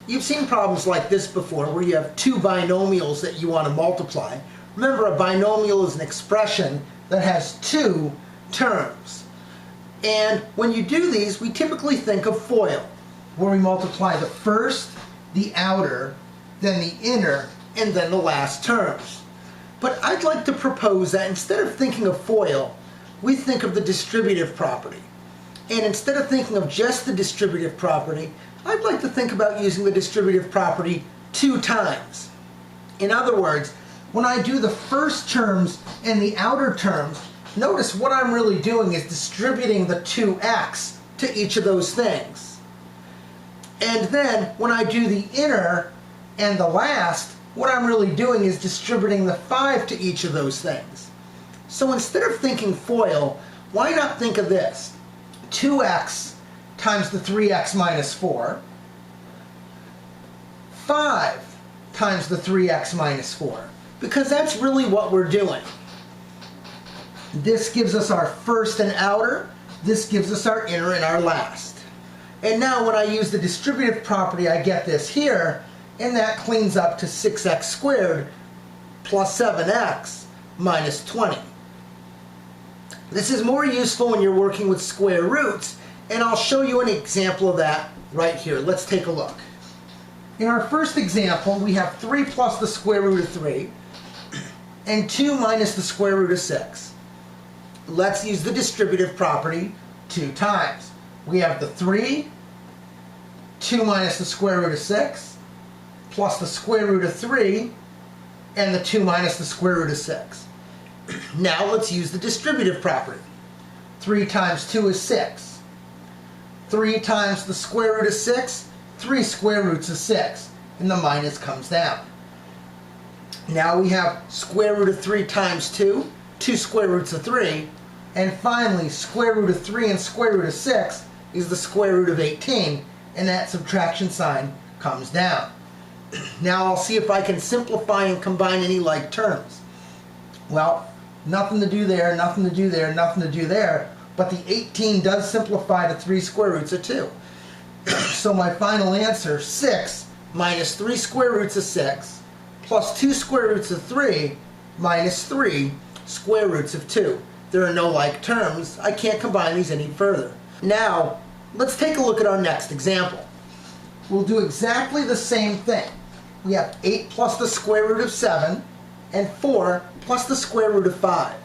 You've seen problems like this before where you have two binomials that you want to multiply. Remember, a binomial is an expression that has two terms. And when you do these, we typically think of FOIL, where we multiply the first, the outer, then the inner, and then the last terms. But I'd like to propose that instead of thinking of FOIL, we think of the distributive property. And instead of thinking of just the distributive property, I'd like to think about using the distributive property 2 times. In other words, when I do the first terms and the outer terms, notice what I'm really doing is distributing the 2x to each of those things. And then when I do the inner and the last, what I'm really doing is distributing the 5 to each of those things. So instead of thinking FOIL, why not think of this? 2x times the 3x minus 4, 5 times the 3x minus 4, because that's really what we're doing. This gives us our first and outer, this gives us our inner and our last. And now when I use the distributive property, I get this here, and that cleans up to 6x squared plus 7x minus 20. This is more useful when you're working with square roots, and I'll show you an example of that right here. Let's take a look. In our first example, we have 3 plus the square root of 3 and 2 minus the square root of 6. Let's use the distributive property 2 times. We have the 3, 2 minus the square root of 6, plus the square root of 3, and the 2 minus the square root of 6. Now let's use the distributive property. 3 times 2 is 6. 3 times the square root of 6, 3 square roots of 6, and the minus comes down. Now we have square root of 3 times 2, 2 square roots of 3, and finally square root of 3 and square root of 6 is the square root of 18, and that subtraction sign comes down. Now I'll see if I can simplify and combine any like terms. Well, nothing to do there, nothing to do there, nothing to do there, but the 18 does simplify to 3 square roots of 2. So my final answer, 6 minus 3 square roots of 6 plus 2 square roots of 3 minus 3 square roots of 2. There are no like terms. I can't combine these any further. Now, let's take a look at our next example. We'll do exactly the same thing. We have 8 plus the square root of 7 and 4 plus the square root of 5.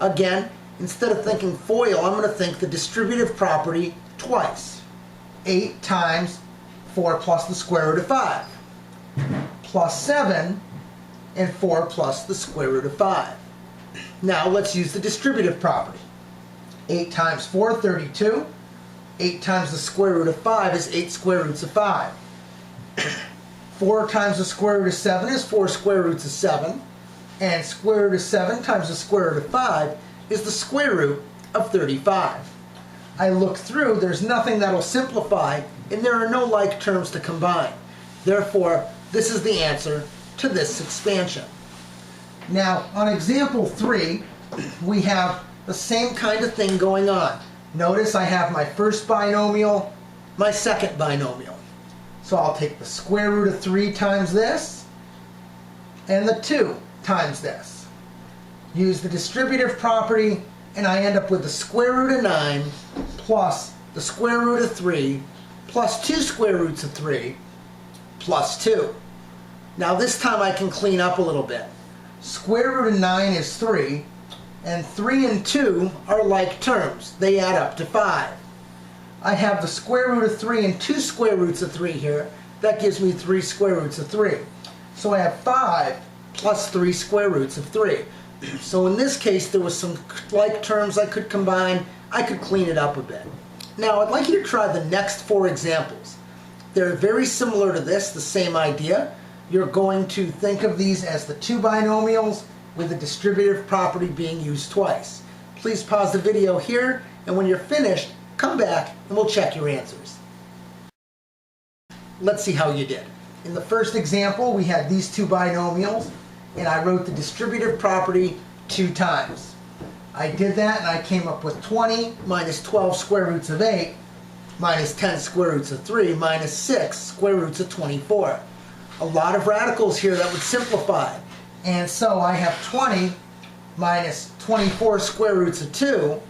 Again, instead of thinking FOIL, I'm going to think the distributive property twice. 8 times 4 plus the square root of 5, plus 7, and 4 plus the square root of 5. Now let's use the distributive property. 8 times 4, 32. 8 times the square root of 5 is 8 square roots of 5. 4 times the square root of 7 is 4 square roots of 7. And square root of 7 times the square root of 5 is the square root of 35. I look through, there's nothing that'll simplify, and there are no like terms to combine. Therefore, this is the answer to this expansion. Now, on example 3, we have the same kind of thing going on. Notice I have my first binomial, my second binomial. So I'll take the square root of 3 times this, and the 2 times this. Use the distributive property, and I end up with the square root of 9 plus the square root of 3 plus 2 square roots of 3 plus 2. Now this time I can clean up a little bit. Square root of 9 is 3, and 3 and 2 are like terms. They add up to 5. I have the square root of 3 and 2 square roots of 3 here. That gives me 3 square roots of 3. So I have 5 plus 3 square roots of 3. So in this case, there was some like terms I could combine. I could clean it up a bit. Now I'd like you to try the next 4 examples. They're very similar to this, the same idea. You're going to think of these as the 2 binomials with the distributive property being used twice. Please pause the video here, and when you're finished, come back and we'll check your answers. Let's see how you did. In the first example, we had these 2 binomials, and I wrote the distributive property 2 times. I did that and I came up with 20 minus 12 square roots of 8 minus 10 square roots of 3 minus 6 square roots of 24. A lot of radicals here that would simplify. And so I have 20 minus 24 square roots of 2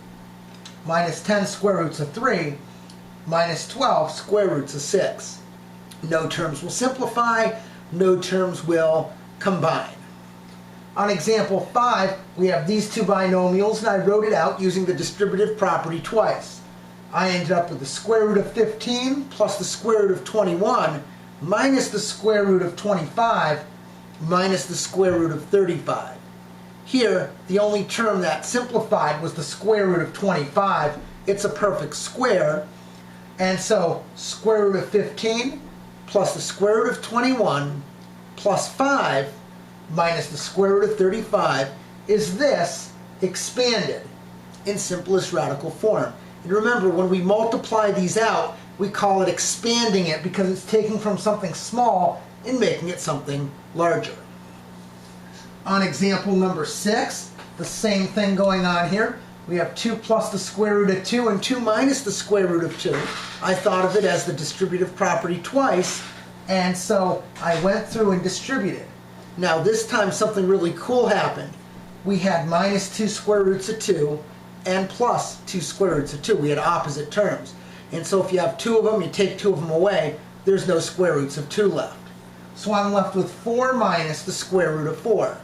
minus 10 square roots of 3 minus 12 square roots of 6. No terms will simplify, no terms will combine. On example 5, we have these two binomials, and I wrote it out using the distributive property twice. I ended up with the square root of 15 plus the square root of 21 minus the square root of 25 minus the square root of 35. Here, the only term that simplified was the square root of 25. It's a perfect square. And so, square root of 15 plus the square root of 21 plus 5 minus the square root of 35 is this expanded in simplest radical form. And remember, when we multiply these out, we call it expanding it because it's taking from something small and making it something larger. On example number 6, the same thing going on here. We have 2 plus the square root of 2 and 2 minus the square root of 2. I thought of it as the distributive property twice, and so I went through and distributed. Now this time something really cool happened. We had minus 2 square roots of 2 and plus 2 square roots of 2. We had opposite terms. And so if you have 2 of them, you take 2 of them away, there's no square roots of 2 left. So I'm left with 4 minus the square root of 4.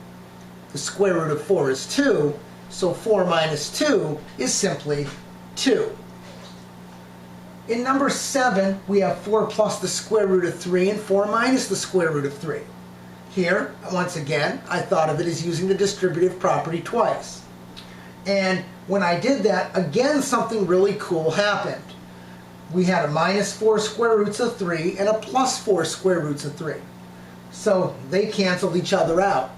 The square root of 4 is 2, so 4 minus 2 is simply 2. In number 7, we have 4 plus the square root of 3 and 4 minus the square root of 3. Here, once again, I thought of it as using the distributive property twice. And when I did that, again something really cool happened. We had a minus 4 square roots of 3 and a plus 4 square roots of 3. So they canceled each other out.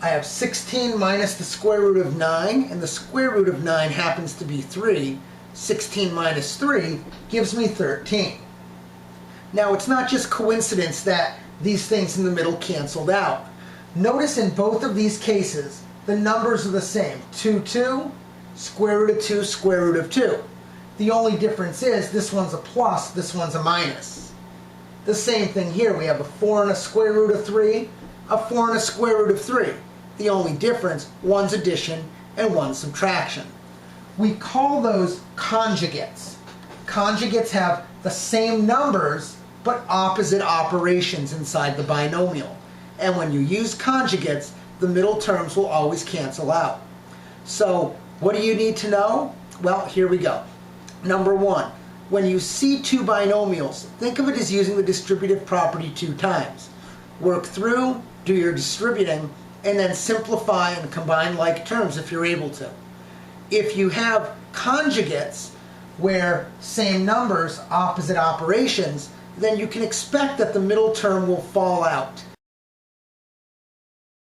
I have 16 minus the square root of 9, and the square root of 9 happens to be 3. 16 minus 3 gives me 13. Now it's not just coincidence that these things in the middle canceled out. Notice in both of these cases, the numbers are the same. 2, 2, square root of 2, square root of 2. The only difference is this one's a plus, this one's a minus. The same thing here. We have a 4 and a square root of 3, a 4 and a square root of 3. The only difference, one's addition and one's subtraction. We call those conjugates. Conjugates have the same numbers but opposite operations inside the binomial. And when you use conjugates, the middle terms will always cancel out. So what do you need to know? Well, here we go. Number 1, when you see two binomials, think of it as using the distributive property 2 times. Work through, do your distributing, and then simplify and combine like terms if you're able to. If you have conjugates where same numbers, opposite operations, then you can expect that the middle term will fall out.